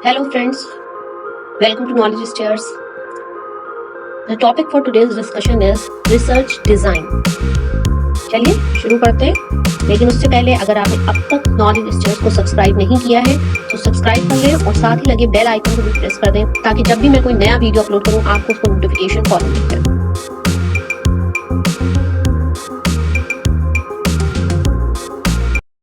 Hello friends, welcome to Knowledge Stairs. The topic for today's discussion is research design. चलिए शुरू करते हैं, लेकिन उससे पहले अगर आपने अब तक नॉलेज स्टेयर्स को सब्सक्राइब नहीं किया है तो सब्सक्राइब कर लें और साथ ही लगे बेल आइकन को भी प्रेस कर दें ताकि जब भी मैं कोई नया वीडियो अपलोड करूं आपको उसको नोटिफिकेशन फॉलो मिले।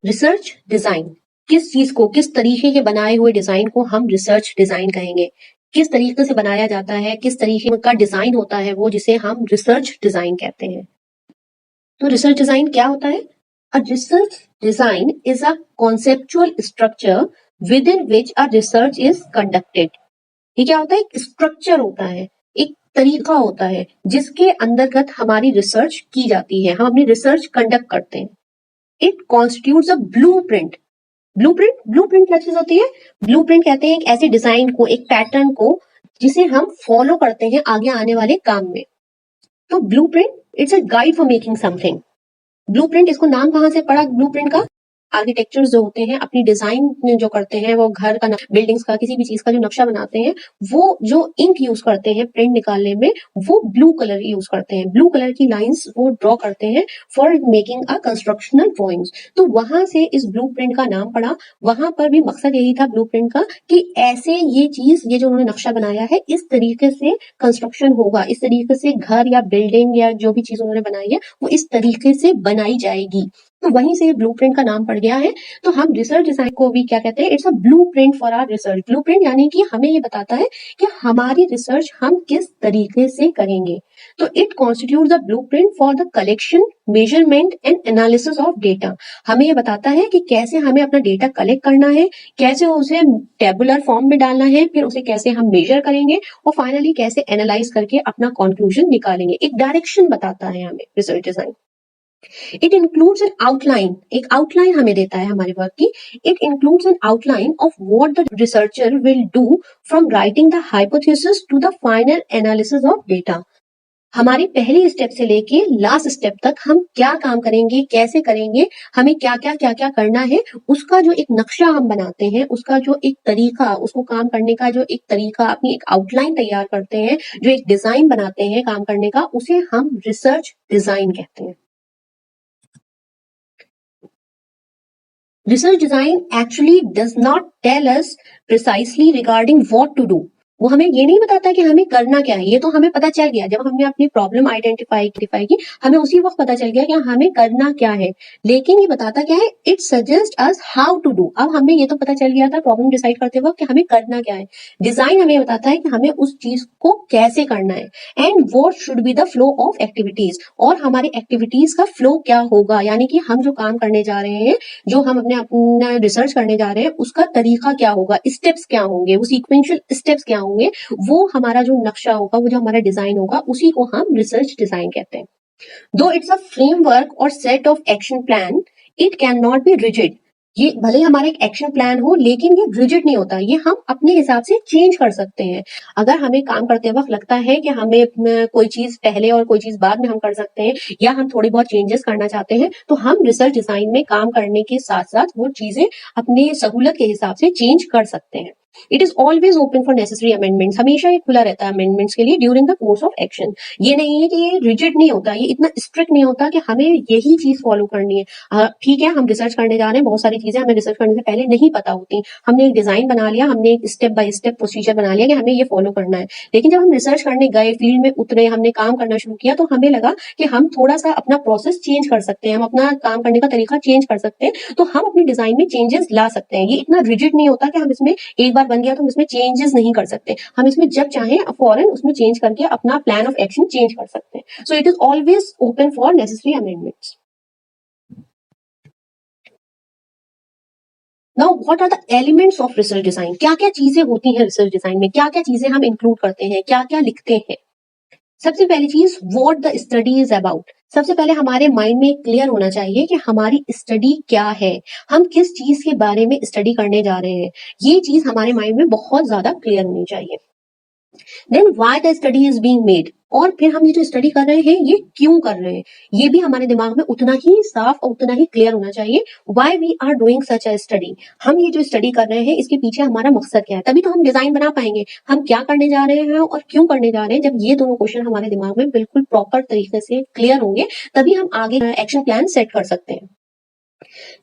रिसर्च डिजाइन किस चीज को, किस तरीके के बनाए हुए डिजाइन को हम रिसर्च डिजाइन कहेंगे, किस तरीके से बनाया जाता है, किस तरीके का डिजाइन होता है वो जिसे हम रिसर्च डिजाइन कहते हैं। तो रिसर्च डिजाइन क्या होता है? A research design is a conceptual structure with in which a research is conducted. ये क्या होता है? एक स्ट्रक्चर होता है, एक तरीका होता है जिसके अंतर्गत हमारी रिसर्च की जाती है, हम अपनी रिसर्च कंडक्ट करते हैं। It constitutes a blueprint. Blueprint क्या चीज होती है? ब्लूप्रिंट कहते हैं एक ऐसे डिजाइन को, एक पैटर्न को जिसे हम फॉलो करते हैं आगे आने वाले काम में। तो blueprint it's a guide for making something. Blueprint, इसको नाम कहां से पड़ा ब्लूप्रिंट का? आर्किटेक्चर्स जो होते हैं अपनी डिजाइन जो करते हैं, वो घर का, बिल्डिंग्स का, किसी भी चीज का जो नक्शा बनाते हैं, वो जो इंक यूज करते हैं प्रिंट निकालने में वो ब्लू कलर यूज करते हैं। ब्लू कलर की लाइंस वो ड्रॉ करते हैं for making a constructional drawings. तो वहां से इस ब्लूप्रिंट का नाम पड़ा। वहां पर भी मकसद यही था ब्लूप्रिंट का कि ऐसे ये चीज, ये जो उन्होंने नक्शा बनाया है, इस तरीके से कंस्ट्रक्शन होगा, इस तरीके से घर या बिल्डिंग या जो भी चीज उन्होंने बनाई है वो इस तरीके से बनाई जाएगी। तो वहीं से ब्लूप्रिंट का नाम पड़ गया है। तो हम रिसर्च डिजाइन को भी क्या कहते हैं? It's a blueprint for our research. Blueprint यानी कि हमें ये बताता है कि हमारी रिसर्च हम किस तरीके से करेंगे। तो it constitute the blueprint for the collection, measurement and analysis of data. हमें ये बताता है कि कैसे हमें अपना डेटा कलेक्ट करना है, कैसे उसे टेबुलर फॉर्म में डालना है, फिर उसे कैसे हम मेजर करेंगे और फाइनली कैसे एनालाइज करके अपना कंक्लूजन निकालेंगे। एक डायरेक्शन बताता है हमें research design. It includes an outline, एक आउटलाइन हमें देता है हमारे वर्क की। It includes an outline of what the researcher will do from writing the hypothesis to the final analysis of data. हमारी पहली स्टेप से लेके लास्ट स्टेप तक हम क्या काम करेंगे, कैसे करेंगे, हमें क्या क्या करना है, उसका जो एक नक्शा हम बनाते हैं, उसका जो एक तरीका, उसको काम करने का जो एक तरीका, अपनी एक आउटलाइन तैयार करते हैं, जो एक डिजाइन बनाते हैं काम करने का, उसे हम रिसर्च डिजाइन कहते हैं। Research design actually does not tell us precisely regarding what to do. वो हमें ये नहीं बताता कि हमें करना क्या है। ये तो हमें पता चल गया जब हमने अपनी प्रॉब्लम आइडेंटिफाई की, हमें उसी वक्त पता चल गया कि हमें करना क्या है। लेकिन ये बताता क्या है? It suggest us how to do. अब हमें ये तो पता चल गया था प्रॉब्लम डिसाइड करते वक्त कि हमें करना क्या है। डिजाइन हमें बताता है कि हमें उस चीज को कैसे करना है and what should be the flow of activities, और हमारी एक्टिविटीज का फ्लो क्या होगा, यानी कि हम जो काम करने जा रहे हैं, जो हम अपना रिसर्च करने जा रहे हैं, उसका तरीका क्या होगा, स्टेप्स क्या होंगे, वो सीक्वेंशियल स्टेप्स क्या होंगे, वो हमारा जो नक्शा होगा, वो जो हमारा डिजाइन होगा, उसी को हम रिसर्च डिजाइन कहते हैं। दो इट्स अ फ्रेमवर्क और set of action plan, it can not be rigid. ये भले हमारा एक एक्शन प्लान हो लेकिन ये रिजिड नहीं होता, ये हम अपने हिसाब से चेंज कर सकते हैं। अगर हमें काम करते वक्त लगता है कि हमें कोई चीज पहले और कोई चीज बाद में हम कर सकते हैं, या हम थोड़ी बहुत चेंजेस करना चाहते हैं, तो हम रिसर्च डिजाइन में काम करने के साथ साथ वो चीजें अपनी सहूलत के हिसाब से चेंज कर सकते हैं। It is always open for necessary amendments. हमेशा ये खुला रहता है अमेंडमेंट्स के लिए during the course of action. ये नहीं है कि ये रिजिड नहीं होता, ये इतना स्ट्रिक्ट नहीं होता कि हमें यही चीज फॉलो करनी है। ठीक है, हम रिसर्च करने जा रहे हैं, बहुत सारी चीजें हमें रिसर्च करने से पहले नहीं पता होती, हमने एक डिजाइन बना लिया, हमने एक स्टेप बाय स्टेप प्रोसीजर बना लिया कि हमें ये फॉलो करना है। लेकिन जब हम रिसर्च करने गए, फील्ड में उतरे, हमने काम करना शुरू किया, तो हमें लगा कि हम थोड़ा सा अपना प्रोसेस चेंज कर सकते हैं, हम अपना काम करने का तरीका चेंज कर सकते हैं, तो हम अपनी डिजाइन में चेंजेस ला सकते हैं। ये इतना रिजिड नहीं होता कि हम इसमें एक बार बन गया तो हम इसमें चेंजेस नहीं कर सकते, हम इसमें जब चाहें फौरन उसमें चेंज करके अपना प्लान ऑफ एक्शन चेंज कर सकते हैं। So it is always open for necessary amendments. Now what are the elements of research design? क्या क्या चीजें होती हैं रिसर्च डिजाइन में, क्या क्या चीजें हम इंक्लूड करते हैं, क्या क्या लिखते हैं? सबसे पहली चीज, what the study is about. सबसे पहले हमारे माइंड में क्लियर होना चाहिए कि हमारी स्टडी क्या है, हम किस चीज के बारे में स्टडी करने जा रहे हैं। ये चीज हमारे माइंड में बहुत ज्यादा क्लियर होनी चाहिए। Then why the study is being made, और फिर हम ये जो स्टडी कर रहे हैं ये क्यों कर रहे हैं, ये भी हमारे दिमाग में उतना ही साफ और उतना ही क्लियर होना चाहिए। Why we are doing such a study, हम ये जो स्टडी कर रहे हैं इसके पीछे हमारा मकसद क्या है, तभी तो हम डिजाइन बना पाएंगे। हम क्या करने जा रहे हैं और क्यों करने जा रहे हैं, जब ये दोनों क्वेश्चन हमारे दिमाग में बिल्कुल प्रॉपर तरीके से क्लियर होंगे तभी हम आगे एक्शन प्लान सेट कर सकते हैं।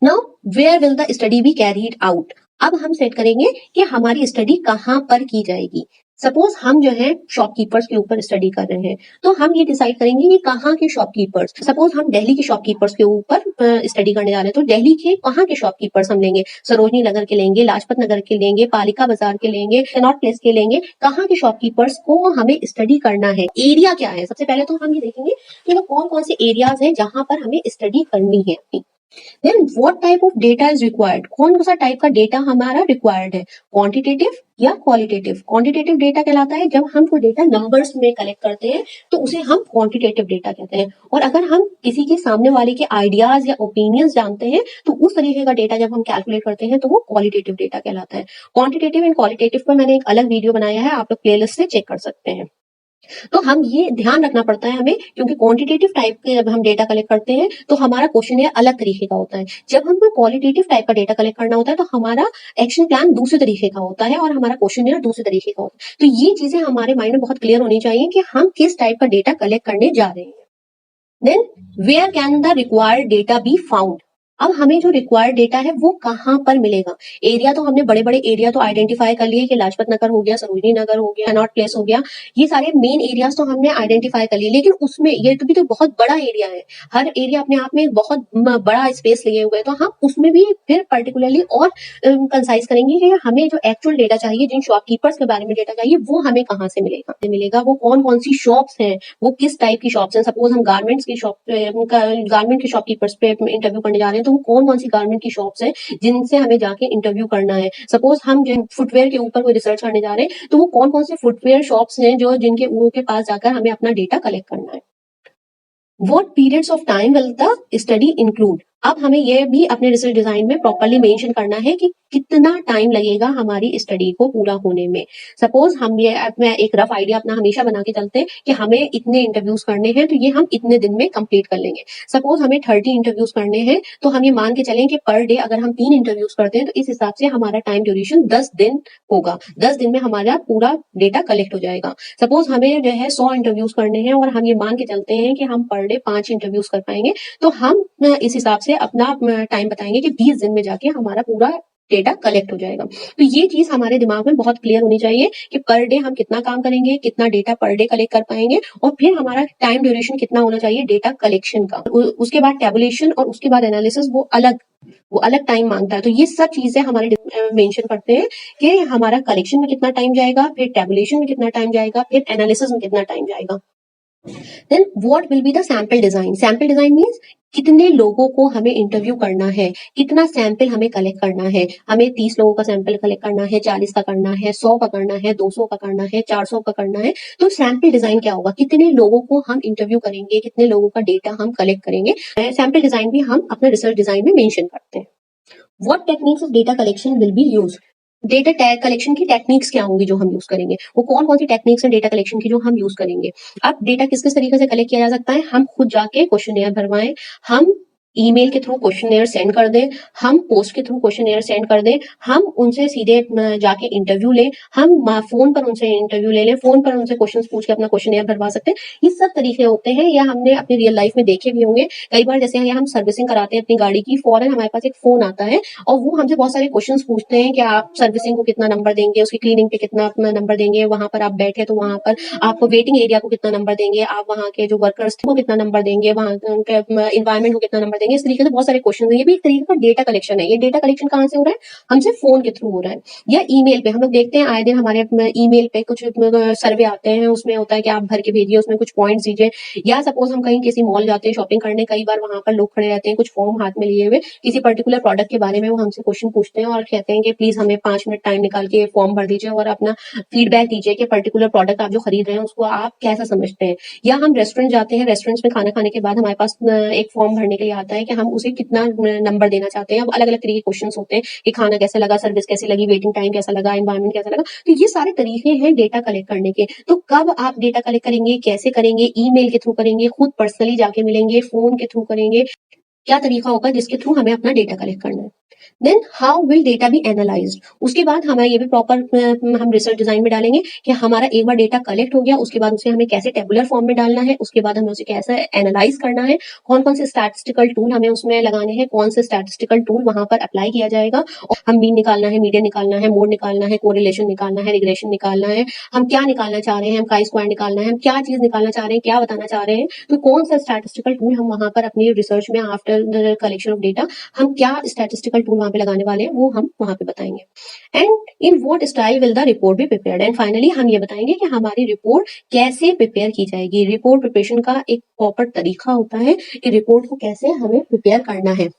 Now where will the study be carried out, अब हम सेट करेंगे कि हमारी स्टडी कहाँ पर की जाएगी। सपोज हम जो है शॉपकीपर्स के ऊपर स्टडी कर रहे हैं, तो हम ये डिसाइड करेंगे कि कहाँ के शॉपकीपर्स, सपोज हम दिल्ली के शॉपकीपर्स के ऊपर स्टडी करने जा रहे हैं, तो दिल्ली के कहाँ के शॉपकीपर्स हम लेंगे, सरोजनी नगर के लेंगे, लाजपत नगर के लेंगे, पालिका बाजार के लेंगे, कनॉट प्लेस के लेंगे, कहाँ के शॉपकीपर्स को हमें स्टडी करना है, एरिया क्या है। सबसे पहले तो हम ये देखेंगे कि वो कौन कौन से एरियाज हैं जहां पर हमें स्टडी करनी है अपनी। Then what type of data is required, कौन सा टाइप का डेटा हमारा रिक्वायर्ड है, क्वांटिटेटिव या क्वालिटेटिव। क्वांटिटेटिव डेटा कहलाता है जब हम कोई डेटा नंबर्स में कलेक्ट करते हैं तो उसे हम क्वांटिटेटिव डेटा कहते हैं। और अगर हम किसी के सामने वाले के आइडियाज या ओपिनियंस जानते हैं तो उस तरीके का डेटा जब हम कैलकुलेट करते हैं तो वो क्वालिटेटिव डेटा कहलाता है। क्वांटिटेटिव एंड क्वालिटेटिव पर मैंने एक अलग वीडियो बनाया है, आप लोग प्लेलिस्ट से चेक कर सकते हैं। तो हम ये ध्यान रखना पड़ता है हमें, क्योंकि क्वांटिटेटिव टाइप के जब हम डेटा कलेक्ट करते हैं तो हमारा क्वेश्चन ये अलग तरीके का होता है। जब हमको क्वालिटेटिव टाइप का डेटा कलेक्ट करना होता है तो हमारा एक्शन प्लान दूसरे तरीके का होता है और हमारा क्वेश्चन दूसरे तरीके का होता है। तो ये चीजें हमारे माइंड में बहुत क्लियर होनी चाहिए कि हम किस टाइप का डेटा कलेक्ट करने जा रहे हैं। Then where can the required data be found, अब हमें जो रिक्वायर्ड डेटा है वो कहाँ पर मिलेगा। एरिया तो हमने बड़े बड़े एरिया तो आइडेंटिफाई कर लिए कि लाजपत नगर हो गया, सरोजनी नगर हो गया, कनॉट प्लेस हो गया, ये सारे मेन एरियाज तो हमने आइडेंटिफाई कर लिए, लेकिन उसमें ये तो भी तो बहुत बड़ा एरिया है, हर एरिया अपने आप में एक बहुत बड़ा स्पेस लिए हुए है, तो हम उसमें भी फिर पर्टिकुलरली और कंसाइज करेंगे कि हमें जो एक्चुअल डेटा चाहिए, जिन शॉपकीपर्स के बारे में डेटा चाहिए वो हमें कहाँ से मिलेगा, वो कौन कौन सी शॉप्स हैं, वो किस टाइप की शॉप्स हैं। सपोज हम गारमेंट्स की शॉप गारमेंट के शॉपकीपर्स पे इंटरव्यू करने जा रहे हैं, तो वो कौन कौन सी गारमेंट की शॉप्स हैं जिनसे हमें जाके इंटरव्यू करना है। सपोज हम जो फुटवेयर के ऊपर कोई रिसर्च करने जा रहे हैं, तो वो कौन कौन से फुटवेयर शॉप्स हैं जो जिनके के पास जाकर हमें अपना डेटा कलेक्ट करना है। What periods of time will the study include, अब हमें यह भी अपने रिसर्च डिजाइन में प्रॉपरली मेंशन करना है कि कितना टाइम लगेगा हमारी स्टडी को पूरा होने में। सपोज हम मैं एक रफ आइडिया अपना हमेशा बना के चलते हैं कि हमें इतने इंटरव्यूज करने हैं तो ये हम इतने दिन में कंप्लीट कर लेंगे। सपोज हमें 30 इंटरव्यूज करने हैं तो हम ये मान के चलें कि पर डे अगर हम 3 इंटरव्यूज करते हैं तो इस हिसाब से हमारा टाइम ड्यूरेशन 10 दिन होगा। 10 दिन में हमारा पूरा डेटा कलेक्ट हो जाएगा। सपोज हमें जो है 100 इंटरव्यूज करने हैं और हम ये मान के चलते हैं कि हम पर डे 5 इंटरव्यूज कर पाएंगे, तो हम इस हिसाब से अपना टाइम बताएंगे कि 20 दिन में जाके हमारा पूरा डेटा कलेक्ट हो जाएगा। तो ये चीज हमारे दिमाग में बहुत क्लियर होनी चाहिए कि पर डे हम कितना काम करेंगे, कितना डेटा पर डे कलेक्ट कर पाएंगे, और फिर हमारा टाइम ड्यूरेशन कितना होना चाहिए डेटा कलेक्शन का। उसके बाद टेबुलेशन और उसके बाद एनालिसिस वो अलग टाइम मांगता है। तो ये सब चीजें हमारे मेंशन करते हैं कि हमारा कलेक्शन में कितना टाइम जाएगा, फिर टेबुलेशन में कितना टाइम जाएगा, फिर एनालिसिस में कितना टाइम जाएगा। Then what will be the sample design, sample design means कितने लोगों को हमें इंटरव्यू करना है, कितना सैंपल हमें कलेक्ट करना है। हमें 30 लोगों का सैंपल कलेक्ट करना है, 40 का करना है, 100 का करना है, 200 का करना है, 400 का करना है। तो सैंपल डिजाइन क्या होगा, कितने लोगों को हम इंटरव्यू करेंगे, कितने लोगों का डेटा हम कलेक्ट करेंगे। सैंपल डिजाइन भी हम अपने रिसर्च डिजाइन में मेंशन करते हैं। What techniques of data collection will be used, data tag collection की टेक्निक्स क्या होंगी जो हम यूज करेंगे, वो कौन कौन सी टेक्निक्स है डेटा कलेक्शन की जो हम यूज करेंगे। अब डेटा किस किस तरीके से कलेक्ट किया जा सकता है, हम खुद जाके क्वेश्चनेयर भरवाएं, हम ईमेल के थ्रू क्वेश्चनेयर सेंड कर दें, हम पोस्ट के थ्रू क्वेश्चनेयर सेंड कर दें, हम उनसे सीधे जाके इंटरव्यू लें, हम फोन पर उनसे इंटरव्यू ले लें, फोन पर उनसे क्वेश्चन पूछ के अपना क्वेश्चनेयर भरवा सकते हैं। ये सब तरीके होते हैं, या हमने अपनी रियल लाइफ में देखे भी होंगे। कई बार जैसे हम सर्विसिंग कराते हैं अपनी गाड़ी की, फौरन हमारे पास एक फोन आता है और वो हमसे बहुत सारे क्वेश्चन पूछते हैं कि आप सर्विसिंग को कितना नंबर देंगे, उसकी क्लीनिंग पे कितना नंबर देंगे, वहां पर आप बैठे तो वहां पर आपको वेटिंग एरिया को कितना नंबर देंगे, आप वहां के जो वर्कर्स को कितना नंबर देंगे, वहां के इन्वायरमेंट को कितना नंबर देंगे। इस तरीके से बहुत सारे क्वेश्चन है। ये भी एक तरीके का डेटा कलेक्शन है। ये डेटा कलेक्शन कहाँ से हो रहा है, हमसे फोन के थ्रू हो रहा है, या ईमेल पे। हम लोग देखते हैं आए दिन हमारे ईमेल पे कुछ सर्वे आते हैं, उसमें होता है कि आप भर के भेजिए, उसमें कुछ पॉइंट्स दीजिए। या सपोज हम कहीं किसी मॉल जाते हैं शॉपिंग करने, कई बार वहां पर लोग खड़े रहते हैं कुछ फॉर्म हाथ में लिए हुए, किसी पर्टिकुलर प्रोडक्ट के बारे में वो हमसे क्वेश्चन पूछते हैं और कहते हैं कि प्लीज हमें 5 मिनट टाइम निकाल के फॉर्म भर दीजिए और अपना फीडबैक दीजिए कि पर्टिकुलर प्रोडक्ट आप जो खरीद रहे हैं उसको आप कैसा समझते हैं। या हम रेस्टोरेंट जाते हैं, रेस्टोरेंट्स में खाना खाने के बाद हमारे पास एक फॉर्म भरने के लिए आता होता है कि हम उसे कितना नंबर देना चाहते हैं। अब अलग अलग तरीके के क्वेश्चन होते हैं कि खाना कैसा लगा, सर्विस कैसी लगी, वेटिंग टाइम कैसा लगा, एनवायरमेंट कैसा लगा। तो ये सारे तरीके हैं डेटा कलेक्ट करने के। तो कब आप डेटा कलेक्ट करेंगे, कैसे करेंगे, ईमेल के थ्रू करेंगे, खुद पर्सनली जाके मिलेंगे, फोन के थ्रू करेंगे, क्या तरीका होगा जिसके थ्रू हमें अपना डेटा कलेक्ट करना है। Then how will data be analysed, उसके बाद हमें ये भी प्रॉपर हम रिसर्च डिजाइन में डालेंगे कि हमारा एक बार डेटा कलेक्ट हो गया, उसके बाद उसे हमें कैसे टेबुलर फॉर्म में डालना है, उसके बाद हमें उसे कैसे एनालाइज करना है, कौन कौन से स्टैटिस्टिकल टूल हमें उसमें लगाने हैं, कौन से स्टैटिस्टिकल टूल वहां पर अप्लाई किया जाएगा, और हम मीन निकालना है, मीडियन निकालना है, मोड निकालना है, कोरिलेशन निकालना है, रिग्रेशन निकालना है, हम क्या निकालना चाह रहे हैं, हम काई स्क्वायर निकालना है, हम क्या चीज निकालना चाह रहे हैं, क्या बताना चाह रहे हैं। तो कौन सा स्टैटिस्टिकल टूल हम वहां पर अपनी रिसर्च में after the collection of data हम क्या स्टैटिस्टिकल टूल वहां पे लगाने वाले हैं वो हम वहां पे बताएंगे। And in what style will the report be prepared, and finally हम ये बताएंगे कि हमारी रिपोर्ट कैसे प्रिपेयर की जाएगी। रिपोर्ट प्रिपरेशन का एक प्रॉपर तरीका होता है कि रिपोर्ट को कैसे हमें प्रिपेयर करना है।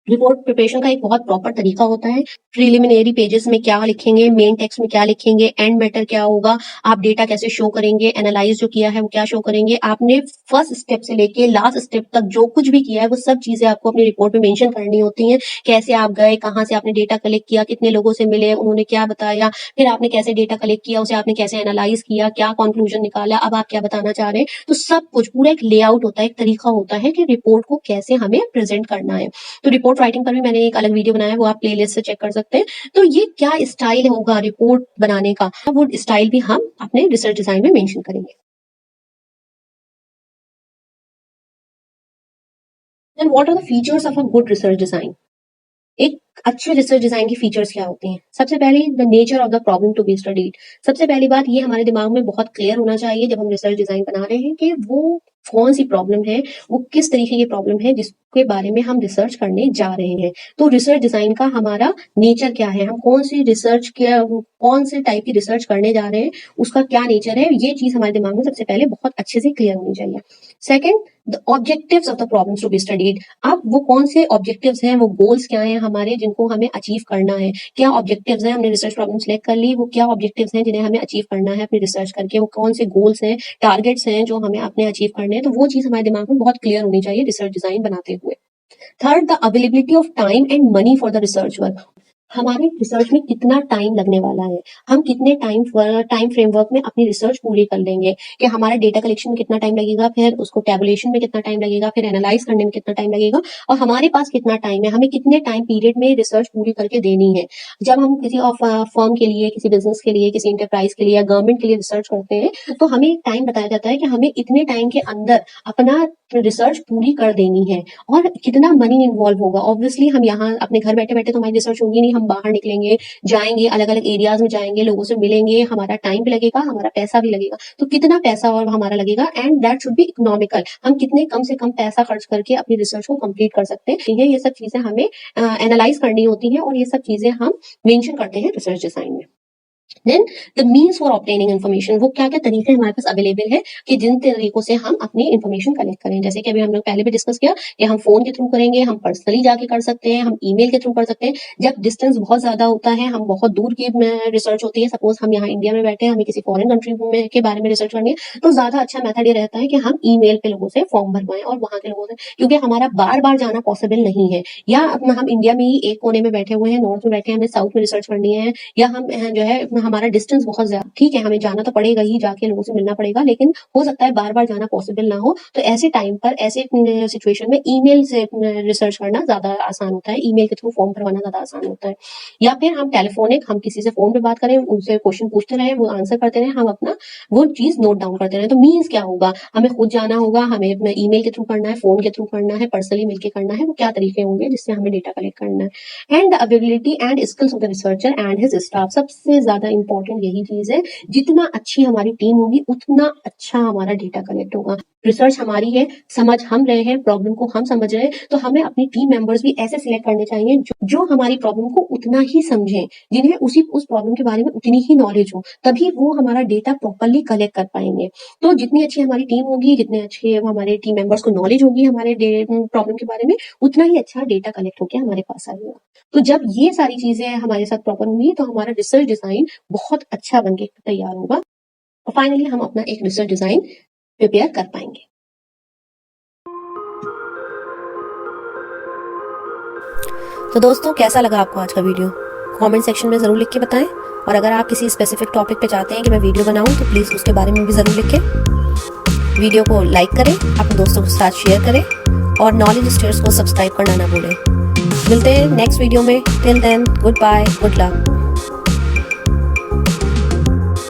रिपोर्ट प्रिपरेशन का एक बहुत प्रॉपर तरीका होता है। प्रिलिमिनरी पेजेस में क्या लिखेंगे, मेन टेक्स्ट में क्या लिखेंगे, एंड मैटर क्या होगा, आप डेटा कैसे शो करेंगे, एनालाइज जो किया है वो क्या शो करेंगे, आपने फर्स्ट स्टेप से लेके लास्ट स्टेप तक जो कुछ भी किया है वो सब चीजें आपको अपनी रिपोर्ट में मेंशन करनी होती हैं। कैसे आप गए, कहाँ से आपने डेटा कलेक्ट किया, कितने लोगों से मिले, उन्होंने क्या बताया, फिर आपने कैसे डेटा कलेक्ट किया, उसे आपने कैसे एनालाइज किया, क्या कंक्लूजन निकाला, अब आप क्या बताना चाह रहे हैं। तो सब कुछ पूरा एक लेआउट होता है, एक तरीका होता है कि रिपोर्ट को कैसे हमें प्रेजेंट करना है। तो रिपोर्ट राइटिंग पर भी मैंने एक अलग वीडियो बनाया है, वो आप प्लेलिस्ट से चेक कर सकते हैं। तो ये क्या स्टाइल होगा रिपोर्ट बनाने का, वो स्टाइल भी हम अपने रिसर्च डिजाइन में मेंशन करेंगे। Then what are the features of a good research design. एक अच्छे रिसर्च डिजाइन की फीचर्स क्या होती हैं। सबसे पहले the nature of the problem to be studied. सबसे पहली बात ये हमारे दिमाग में बहुत क्लियर होना चाहिए जब हम रिसर्च डिजाइन बना रहे हैं कि वो कौन सी प्रॉब्लम है, वो किस तरीके की प्रॉब्लम है जिसके बारे में हम रिसर्च करने जा रहे हैं। तो रिसर्च डिजाइन का हमारा नेचर क्या है, हम कौन सी रिसर्च के कौन से टाइप की रिसर्च करने जा रहे हैं, उसका क्या नेचर है, ये चीज हमारे दिमाग में सबसे पहले बहुत अच्छे से क्लियर होनी चाहिए। Second, the objectives of the problems to be studied. अब वो कौन से ऑब्जेक्टिव्स हैं, वो गोल्स क्या हैं हमारे जिनको हमें अचीव करना है। क्या ऑब्जेक्टिव्स हैं, हमने रिसर्च प्रॉब्लम सिलेक्ट कर ली, वो क्या ऑब्जेक्टिव्स हैं जिन्हें हमें अचीव करना है अपनी रिसर्च करके, वो कौन से गोल्स हैं, टारगेट्स हैं जो हमें अपने अचीव करने हैं। तो वो चीज हमारे दिमाग में बहुत क्लियर होनी चाहिए रिसर्च डिजाइन बनाते हुए। Third, the availability of time and money for the research work. हमारे रिसर्च में कितना टाइम लगने वाला है, हम कितने टाइम फ्रेमवर्क में अपनी रिसर्च पूरी कर लेंगे, कि हमारे डेटा कलेक्शन में कितना टाइम लगेगा, फिर उसको टेबुलेशन में कितना टाइम लगेगा, फिर एनालाइज करने में कितना टाइम लगेगा, और हमारे पास कितना टाइम है, हमें कितने टाइम पीरियड में रिसर्च पूरी करके देनी है। जब हम किसी फर्म के लिए, किसी बिजनेस के लिए, किसी इंटरप्राइज के लिए या गवर्नमेंट के लिए रिसर्च करते हैं तो हमें एक टाइम बताया जाता है कि हमें इतने टाइम के अंदर अपना रिसर्च पूरी कर देनी है, और कितना मनी इन्वॉल्व होगा। ऑब्वियसली हम यहाँ अपने घर बैठे बैठे तो हमारी रिसर्च होगी नहीं, हम बाहर निकलेंगे, जाएंगे, अलग अलग एरियाज में जाएंगे, लोगों से मिलेंगे, हमारा टाइम भी लगेगा, हमारा पैसा भी लगेगा। तो कितना पैसा और हमारा लगेगा, and that should be economical. हम कितने कम से कम पैसा खर्च करके अपनी रिसर्च को कंप्लीट कर सकते हैं, ये सब चीजें हमें एनालाइज करनी होती हैं, और ये सब चीजें हम मेंशन करते हैं रिसर्च डिजाइन में। Then the means for obtaining information, वो क्या क्या तरीके हमारे पास अवेलेबल है कि जिन तरीकों से हम अपनी इन्फॉर्मेशन कलेक्ट करें। जैसे कि अभी हम लोग पहले भी डिस्कस किया कि हम फोन के थ्रू करेंगे, हम पर्सनली जाके कर सकते हैं, हम ईमेल के थ्रू कर सकते हैं। जब डिस्टेंस बहुत ज्यादा होता है, हम बहुत दूर की रिसर्च होती है, सपोज हम यहाँ इंडिया में बैठे हैं, हमें किसी फॉरेन कंट्री में के बारे में रिसर्च करनी है, तो ज्यादा अच्छा मेथड ये रहता है कि हम ईमेल पे लोगों से फॉर्म भरवाएं और वहां के लोगों से, क्योंकि हमारा बार बार जाना पॉसिबल नहीं है। या हम इंडिया में ही एक कोने में बैठे हुए हैं, नॉर्थ में बैठे हैं, हमें साउथ में रिसर्च करनी है, या हम जो है हमारा डिस्टेंस बहुत ज्यादा, ठीक है हमें जाना तो पड़ेगा ही, जाके लोगों से मिलना पड़ेगा, लेकिन हो सकता है बार बार जाना पॉसिबल ना हो। तो ऐसे टाइम पर, ऐसे सिचुएशन में ईमेल से रिसर्च करना ज्यादा आसान होता है, ईमेल के थ्रू फॉर्म भरवाना ज्यादा आसान होता है। या फिर हम टेलीफोनिक, हम किसी से फोन पे बात करें, उनसे क्वेश्चन पूछते रहे, वो आंसर करते रहे, हम अपना वो चीज नोट डाउन करते रहे। तो मीन्स क्या होगा, हमें खुद जाना होगा, हमें ईमेल के थ्रू करना है, फोन के थ्रू करना है, पर्सनली मिलकर करना है, वो क्या तरीके होंगे जिससे हमें डेटा कलेक्ट करना है। And the ability and skills of the researcher and his staff, सबसे ज्यादा इंपॉर्टेंट यही चीज है। जितना अच्छी हमारी टीम होगी उतना अच्छा हमारा डेटा कलेक्ट होगा। रिसर्च हमारी है, समझ हम रहे हैं, प्रॉब्लम को हम समझ रहे हैं, तो हमें अपनी टीम मेंबर्स भी ऐसे सिलेक्ट करने चाहिए जो हमारी प्रॉब्लम को उतना ही समझें, जिन्हें उस प्रॉब्लम के बारे में उतनी ही नॉलेज हो, तभी वो हमारा डेटा प्रॉपरली कलेक्ट कर पाएंगे। तो जितनी अच्छी हमारी टीम होगी, जितने अच्छे हमारे टीम मेंबर्स को नॉलेज होगी हमारे प्रॉब्लम के बारे में, उतना ही अच्छा डेटा कलेक्ट होकर हमारे पास आएगा। तो जब ये सारी चीजें हमारे साथ प्रॉपर होंगी तो हमारा रिसर्च डिजाइन बहुत अच्छा बनके तैयार होगा, और फाइनली हम अपना एक रिसर्च डिजाइन प्रिपेयर कर पाएंगे। तो दोस्तों कैसा लगा आपको आज का वीडियो, कमेंट सेक्शन में ज़रूर लिख के बताएं। और अगर आप किसी स्पेसिफिक टॉपिक पे चाहते हैं कि मैं वीडियो बनाऊं तो प्लीज़ उसके बारे में भी ज़रूर लिखें। वीडियो को लाइक करें, अपने दोस्तों के साथ शेयर करें और नॉलेज स्टेयर्स को सब्सक्राइब करना ना भूलें। मिलते हैं नेक्स्ट वीडियो में। Till then, goodbye, good luck.